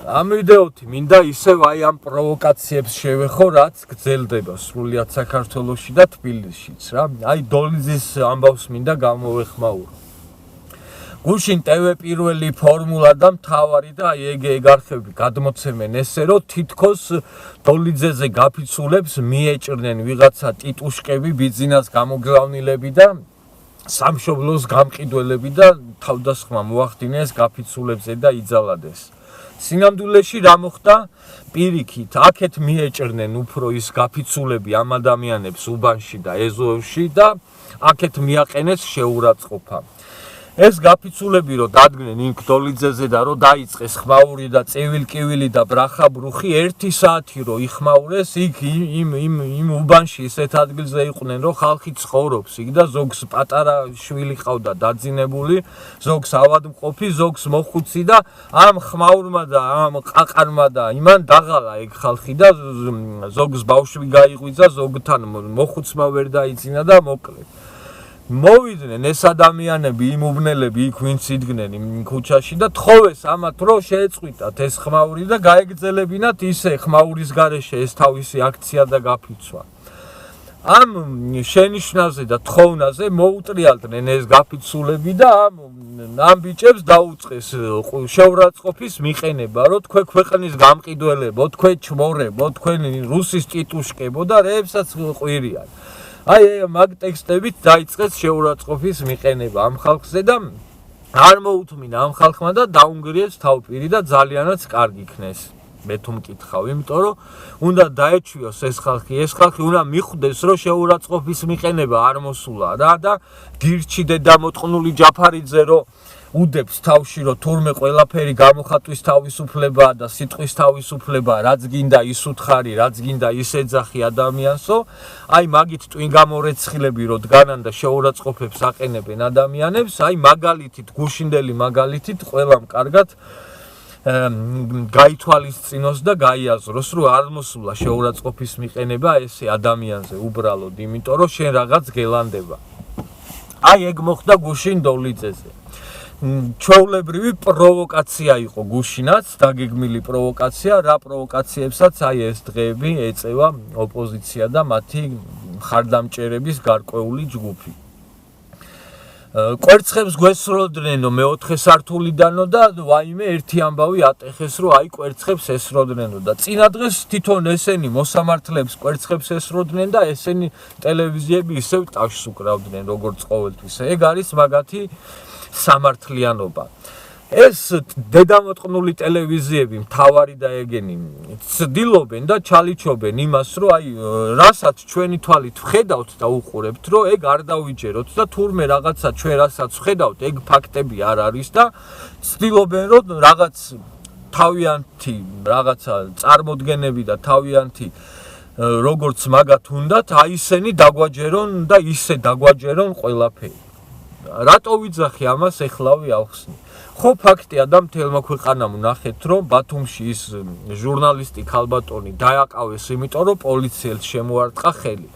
ამ ვიდეოთი მინდა ისევ აი ამ პროვოკაციებს შევეხო, რაც გრძელდება სრულიად საქართველოში და თბილისშიც რა. აი დოლიძის ამბავს მინდა გამოვეხმაურო. გუშინ TV პირველი ფორმულა და მთავარი და აი ეგ არხები გადმოცემენ ესე რომ თითქოს დოლიძეზე გაფიცულებს მიეჭრნენ ვიღაცა ტიტუშკები, ბიზნეს გამოგზავნილები და სამშობლოს გამყიდველები და თავდასხმა მოახდინეს გაფიცულებზე და იძალადეს. სინამდვილეში რა მოხდა? პირიქით, აქეთ მიეჭრნენ უფრო ის გაფიცულები ამ ადამიანებს უბანში და ეზოებში და აქეთ მიაყენეს შეურაცხყოფა. ეს გაფიცულები რომ დადგნენ იმ დოლიძეზე და რომ დაიწყეს ხმაური და წევილკივილი და ბრახაბრუხი 1 საათი რომ იხმაურეს იქ იმ უბანში ისეთ ადგილზე იყვნენ რომ ხალხი ცხოვრობს იქ და ზოგს პატარა შვილი ყავდა დაძინებული, ზოგს ავადმყოფი, ზოგს მოხუცი და ამ ხმაურმა და ამ ყაყარმა და იმან დაღალა ეგ ხალხი და ზოგს ბავშვი გაიღვიძა, ზოგთან მოხუცმა ვერ დაიძინა და მოკლეს. მოვიდნენ ეს ადამიანები, იმ უბნელები იქ ვინც იდგნენ იმ ქუჩაში და თხოვეს ამათ რომ შეეწყვიტათ ეს ხმაური და გაეგრძელებინათ ისე ხმაურის გარეშე ეს თავისი აქცია და გაფიცვა. ამ შენიშვნაზე და თხოვნაზე მოუტრიალდნენ ეს გაფიცულები და ამ ბიჭებს დაუწყეს შეურაცხყოფის მიყენება, რომ თქვენ ქვეყნის გამყიდველებო, თქვენ ჩმორებო, თქვენ რუსის ტიტუშკებო და რეებსაც ყვირიან. აი მაგ ტექსტებით დაიწყეს შეურაცხყოფის მიყენება ამ ხალხზე და არ მოუთმინა ამ ხალხმა და დაუნგრიეს თავპირი და ძალიანაც კარგი იქნეს. მე თუ მკითხავ, იმიტომ რომ უნდა დაეჩვიოს ეს ხალხი უნდა მიხვდეს რომ შეურაცხყოფის მიყენება არ მოსულა რა და გირჩი დედამოტყნული ჯაფარიძე რომ უდებს თავში რომ თურმე ყველაფერი გამოხატვის თავისუფლებაა და სიტყვის თავისუფლება, რაც გინდა ის უთხარი, რაც გინდა ის ეძახი ადამიანსო, აი მაგით ტვინგამორეცხილები რომ დგანან და შეურაცხყოფებს აყენებენ ადამიანებს, აი მაგალითით, გუშინდელი მაგალითით ყველამ კარგად გაითვალისწინოს და გაიაზროს, რომ არ მოსულა შეურაცხყოფის მიყენება ესე ადამიანზე უბრალოდ, იმიტომ რომ შენ რაღაც გელანდება. აი ეგ მოხდა გუშინ დოლიძეზე. ჩვეულებრივი პროვოკაცია იყო გუშინაც, დაგეგმილი პროვოკაცია, რა პროვოკაციებსაც აი ეს დღეები ეწევა ოპოზიცია და მათი მხარდამჭერების გარკვეული ჯგუფი. კვერცხებს გვესროდნენ მე-4 სართულიდანო და ვაიმე ერთი ამბავი ატეხეს რომ აი კვერცხებს ესროდნენო და წინა დღეს თვითონ ესენი მოსამართლეებს კვერცხებს ესროდნენ და ესენი ტელევიზიები ისევ ტაშს უკრავდნენ როგორც ყოველთვის. ეგ არის მაგათი სამართლიანობა. ეს დედამოტყნული ტელევიზიები მთავარი და ეგენი ცდილობენ და ჩალიჩობენ იმას რომ აი რასაც ჩვენი თვალით ვხედავთ და უყურებთ რომ ეგ არ დავიჯეროთ და თურმე რაღაცა ჩვენ რასაც ვხედავთ ეგ ფაქტები არ არის და ცდილობენ რომ რაღაც თავიანთი რაღაცა წარმოდგენები და თავიანთი როგორც მაგათ უნდათ აი ისენი დაგვაჯერონ და ისე დაგვაჯერონ ყველაფერი. რატო ვიძახი ამას ეხლავი ავხსნი? ხო ფაქტია და მთელმა ქვეყანამ ნახეთ რომ ბათუმში ის ჟურნალისტი ქალბატონი დააკავეს იმიტომ რომ პოლიციელს შემოარტყა ხელი.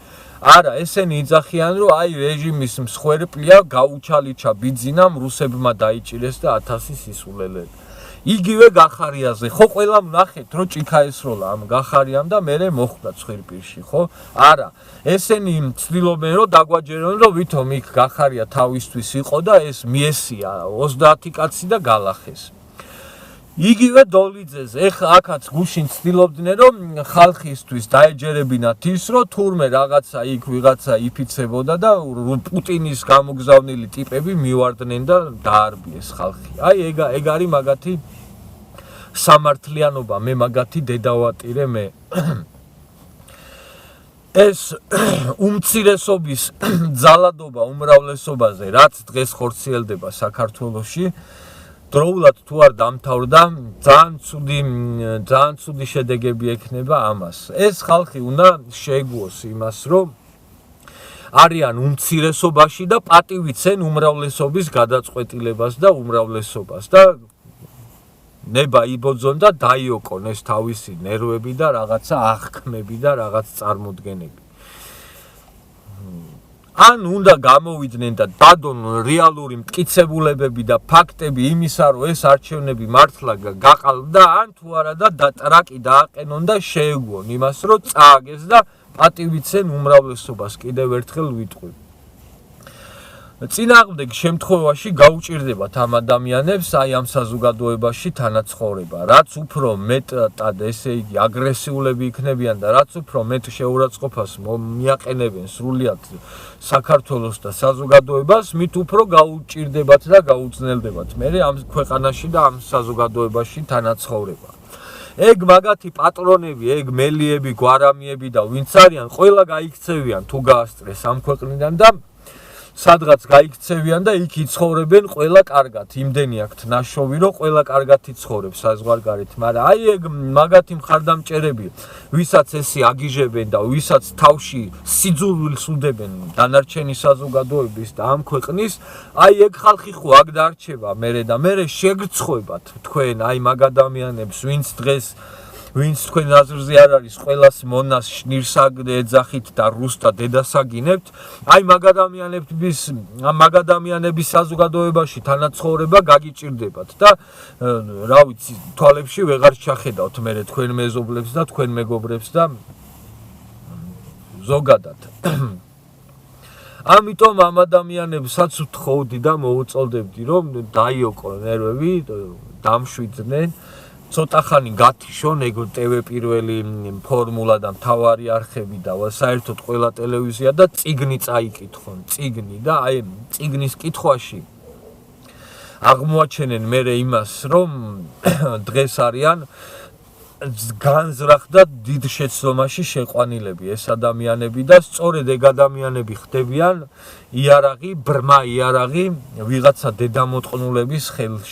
არა, ესენი იძახიან რომ აი რეჟიმის მსხვერპლია გაუჩალიჩა ბიძინამ რუსებმა დაიჭირეს და 1000 სისულელელი. იგივე გახარიაზე, ხო ყველამ ნახეთ რომ ჭიქა ესროლა ამ გახარიამ და მერე მოხვდა ცხვირპირში, ხო? არა, ესენი ცდილობენ რომ დაგვაჯერონ რომ ვითომ იქ გახარია თავისთვის იყო და ეს მიესია 30 კაცი და გალახეს. იგივე დოლიძეზე, ეხლა აქაც გუშინ ცდილობდნენ რომ ხალხისთვის დაეჯერებინათ ის რომ თურმე რაღაცა იქ ვიღაცა იფიცებოდა და პუტინის გამოგზავნილი ტიპები მივარდნენ და დაარბიეს ხალხი. აი ეგ არის მაგათი სამართლიანობა, მე მაგათი დედავატირე მე. ეს უმცირესობის ძალადობა უმრავლესობაზე, რაც დღეს ხორციელდება საქართველოში, დროულად თუ არ დამთავრდა, ძალიან ცუდი შედეგები ექნება ამას. ეს ხალხი უნდა შეეგუოს იმას, რომ არიან უმცირესობაში და პატივიცენ უმრავლესობის გადაწყვეტილებას და უმრავლესობას და ნება იბოძონ და დაიოკონ ეს თავისი ნერვები და რაღაცა აღქმები და რაღაც წარმოდგენები. ან უნდა გამოვიდნენ და დადონ რეალური მტკიცებულებები და ფაქტები იმისა, რომ ეს არჩევნები მართლა გაყალბდა, ან თუ არა და ტრაკი დააყენონ და შეეგუონ იმას, რომ წააგეს და პატივიცენ უმრავლესობას, კიდევ ერთხელ ვიტყვი. წინააღმდეგ შემთხვევაში გაუჭირდებათ ამ ადამიანებს აი ამ საზოგადოებაში თანაცხოვრება, რაც უფრო მეტად ესე იგი აგრესიულები იქნებიან და რაც უფრო მეტ შეურაცხყოფას მიაყენებენ სრულიად საქართველოს და საზოგადოებას, მით უფრო გაუჭირდებათ და გაუძნელდებათ მე ამ ქვეყანაში და ამ საზოგადოებაში თანაცხოვრება. ეგ მაგათი პატრონები, ეგ მელიები, გვარამიები და ვინც არიან, ყველა გაიქცევიან თუ გაასწრეს ამ ქვეყნიდან და სადღაც გაიქცევიან და იქ იცხოვრებენ ყველა კარგად. იმდენი აქვთ ნაშოვი, რომ ყველა კარგად იცხოვრებს საზღვარგარეთ, მაგრამ აი ეგ მაგათი მხარდამჭერები, ვისაც ესე აგიჟებენ და ვისაც თავში სიძულვილს უდებენ დანარჩენი საზოგადოების და ამ ქვეყნის, აი ეგ ხალხი ხო აქ დარჩება მერე და მერე შეგრცხვებათ თქვენ აი მაგ ადამიანებს, ვინც თქვენ აზრზე არ არის, ყველას მონას შნირსაგ ეძახით და რუსთა დედასაგინებთ, აი მაგ ადამიანების საზოგადოებაში თანაცხოვრება გაგიჭირდებათ და რა ვიცი, თვალებში ვეღარ ჩახედავთ მე თქვენ მეზობლებს და თქვენ მეგობრებს და ზოგადად. ამიტომ ამ ადამიანებსაც ვთხოვდი და მოუწოდებდი, რომ დაიოკო ნერვები, დამშვიდნენ. ცოტა ხანი გათიშონ ეგ ტევ პირველი ფორმულა და მთავარი არხები და საერთოდ ყველა ტელევიზია და წიგნი წაიკითხონ, წიგნი და აი წიგნის კითხვაში აღმოაჩენენ მერე იმას, რომ დღეს არიან განზრახ და დიდ შეცდომაში შეყვანილები ეს ადამიანები და სწორედ ეგ ადამიანები ხდებიან იარაღი, ბრმა იარაღი ვიღაცა დედამოტყნულების ხელში.